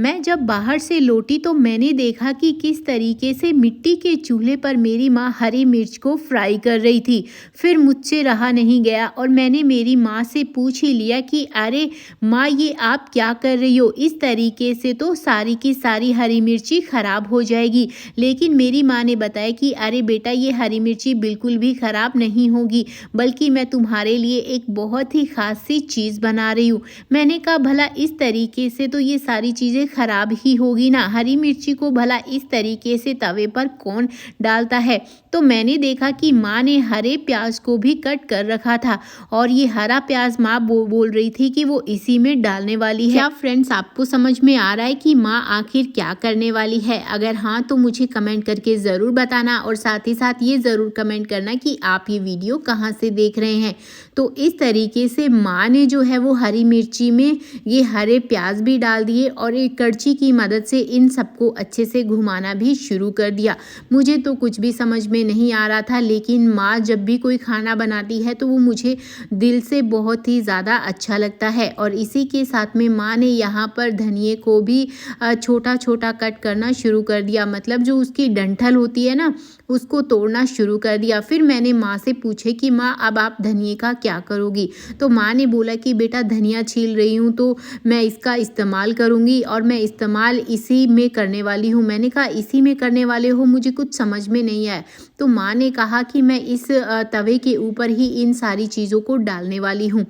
मैं जब बाहर से लौटी तो मैंने देखा कि किस तरीके से मिट्टी के चूल्हे पर मेरी माँ हरी मिर्च को फ्राई कर रही थी। फिर मुझसे रहा नहीं गया और मैंने मेरी माँ से पूछ ही लिया कि अरे माँ, ये आप क्या कर रही हो? इस तरीके से तो सारी की सारी हरी मिर्ची ख़राब हो जाएगी। लेकिन मेरी माँ ने बताया कि अरे बेटा, ये हरी मिर्ची बिल्कुल भी ख़राब नहीं होगी, बल्कि मैं तुम्हारे लिए एक बहुत ही ख़ास सी चीज़ बना रही हूँ। मैंने कहा भला इस तरीके से तो ये सारी चीज़ें ख़राब ही होगी ना, हरी मिर्ची को भला इस तरीके से तवे पर कौन डालता है? तो मैंने देखा कि माँ ने हरे प्याज को भी कट कर रखा था और ये हरा प्याज माँ बोल रही थी कि वो इसी में डालने वाली है। क्या फ्रेंड्स, आपको समझ में आ रहा है कि माँ आखिर क्या करने वाली है? अगर हाँ तो मुझे कमेंट करके ज़रूर बताना और साथ ही साथ ये ज़रूर कमेंट करना कि आप ये वीडियो कहाँ से देख रहे हैं। तो इस तरीके से माँ ने जो है वो हरी मिर्ची में ये हरे प्याज भी डाल दिए और एक कड़छी की मदद से इन सबको अच्छे से घुमाना भी शुरू कर दिया। मुझे तो कुछ भी समझ में नहीं आ रहा था, लेकिन माँ जब भी कोई खाना बनाती है तो वो मुझे दिल से बहुत ही ज़्यादा अच्छा लगता है। और इसी के साथ में माँ ने यहाँ पर धनिए को भी छोटा छोटा कट करना शुरू कर दिया, मतलब जो उसकी डंठल होती है ना, उसको तोड़ना शुरू कर दिया। फिर मैंने माँ से पूछे कि माँ, अब आप धनिए का क्या करोगी? तो माँ ने बोला कि बेटा, धनिया छील रही हूँ तो मैं इसका इस्तेमाल करूँगी और मैं इस्तेमाल इसी में करने वाली हूँ। मैंने कहा इसी में करने वाले हो? मुझे कुछ समझ में नहीं आया। तो माँ ने कहा कि मैं इस तवे के ऊपर ही इन सारी चीज़ों को डालने वाली हूँ।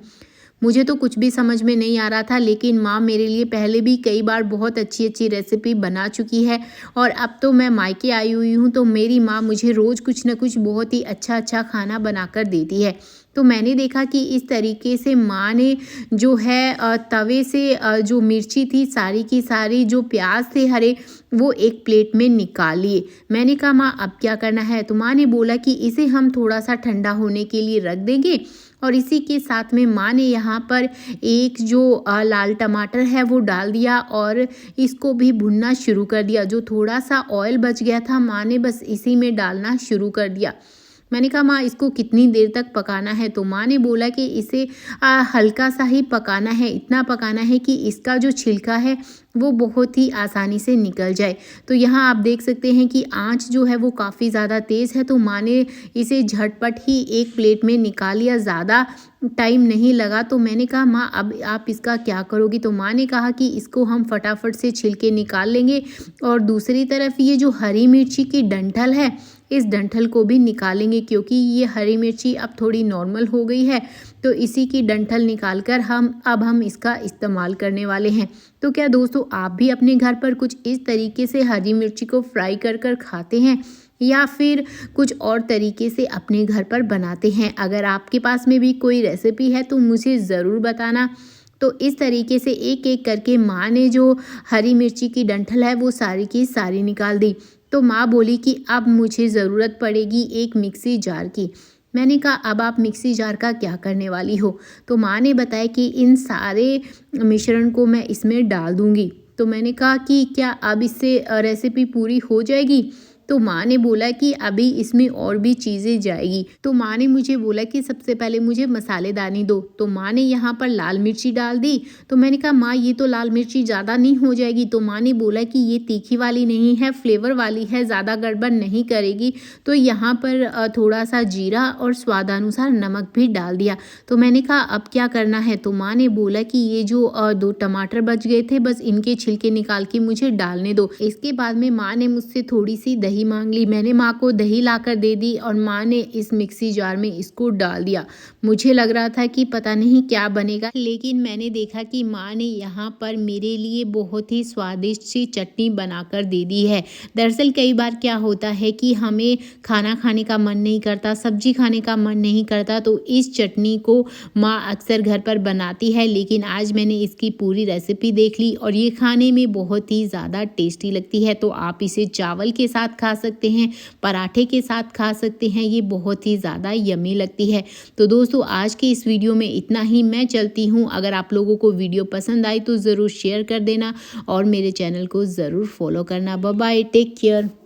मुझे तो कुछ भी समझ में नहीं आ रहा था, लेकिन माँ मेरे लिए पहले भी कई बार बहुत अच्छी अच्छी रेसिपी बना चुकी है और अब तो मैं मायके आई हुई हूँ तो मेरी माँ मुझे रोज़ कुछ न कुछ बहुत ही अच्छा अच्छा खाना बनाकर देती है। तो मैंने देखा कि इस तरीके से माँ ने जो है तवे से जो मिर्ची थी सारी की सारी, जो प्याज थे हरे, वो एक प्लेट में निकाल लिए। मैंने कहा माँ, अब क्या करना है? तो माँ ने बोला कि इसे हम थोड़ा सा ठंडा होने के लिए रख देंगे। और इसी के साथ में माँ ने यहाँ पर एक जो लाल टमाटर है वो डाल दिया और इसको भी भुनना शुरू कर दिया। जो थोड़ा सा ऑयल बच गया था माँ ने बस इसी में डालना शुरू कर दिया। मैंने कहा माँ, इसको कितनी देर तक पकाना है? तो माँ ने बोला कि इसे हल्का सा ही पकाना है, इतना पकाना है कि इसका जो छिलका है वो बहुत ही आसानी से निकल जाए। तो यहाँ आप देख सकते हैं कि आंच जो है वो काफ़ी ज़्यादा तेज़ है। तो माँ ने इसे झटपट ही एक प्लेट में निकाल लिया, ज़्यादा टाइम नहीं लगा। तो मैंने कहा माँ, अब आप इसका क्या करोगी? तो माँ ने कहा कि इसको हम फटाफट से छिलके निकाल लेंगे और दूसरी तरफ ये जो हरी मिर्ची की डंठल है, इस डंठल को भी निकालेंगे, क्योंकि ये हरी मिर्ची अब थोड़ी नॉर्मल हो गई है। तो इसी की डंठल निकालकर हम इसका इस्तेमाल करने वाले हैं। तो क्या दोस्तों, आप भी अपने घर पर कुछ इस तरीके से हरी मिर्ची को फ्राई कर कर खाते हैं या फिर कुछ और तरीके से अपने घर पर बनाते हैं? अगर आपके पास में भी कोई रेसिपी है तो मुझे ज़रूर बताना। तो इस तरीके से एक एक करके माँ ने जो हरी मिर्ची की डंठल है वो सारी की सारी निकाल दी। तो माँ बोली कि अब मुझे ज़रूरत पड़ेगी एक मिक्सी जार की। मैंने कहा अब आप मिक्सी जार का क्या करने वाली हो? तो माँ ने बताया कि इन सारे मिश्रण को मैं इसमें डाल दूँगी। तो मैंने कहा कि क्या अब इससे रेसिपी पूरी हो जाएगी? तो माँ ने बोला कि अभी इसमें और भी चीज़ें जाएगी। तो माँ ने मुझे बोला कि सबसे पहले मुझे मसालेदानी दो। तो माँ ने यहाँ पर लाल मिर्ची डाल दी। तो मैंने कहा माँ, ये तो लाल मिर्ची ज़्यादा नहीं हो जाएगी? तो माँ ने बोला कि ये तीखी वाली नहीं है, फ्लेवर वाली है, ज़्यादा गड़बड़ नहीं करेगी। तो यहाँ पर थोड़ा सा जीरा और स्वादानुसार नमक भी डाल दिया। तो मैंने कहा अब क्या करना है? तो माँ ने बोला कि ये जो 2 टमाटर बच गए थे, बस इनके छिलके निकाल के मुझे डालने दो। इसके बाद में माँ ने मुझसे थोड़ी सी दही मांग ली। मैंने माँ को दही लाकर दे दी और माँ ने इस मिक्सी जार में इसको डाल दिया। मुझे लग रहा था कि पता नहीं क्या बनेगा, लेकिन मैंने देखा कि माँ ने यहाँ पर मेरे लिए बहुत ही स्वादिष्ट सी चटनी बनाकर दे दी है। दरअसल कई बार क्या होता है कि हमें खाना खाने का मन नहीं करता, सब्जी खाने का मन नहीं करता, तो इस चटनी को माँ अक्सर घर पर बनाती है। लेकिन आज मैंने इसकी पूरी रेसिपी देख ली और ये खाने में बहुत ही ज़्यादा टेस्टी लगती है। तो आप इसे चावल के साथ खा सकते हैं, पराठे के साथ खा सकते हैं, ये बहुत ही ज़्यादा यम्मी लगती है। तो दोस्तों, आज के इस वीडियो में इतना ही। मैं चलती हूँ। अगर आप लोगों को वीडियो पसंद आई तो ज़रूर शेयर कर देना और मेरे चैनल को ज़रूर फॉलो करना। Bye bye, take care.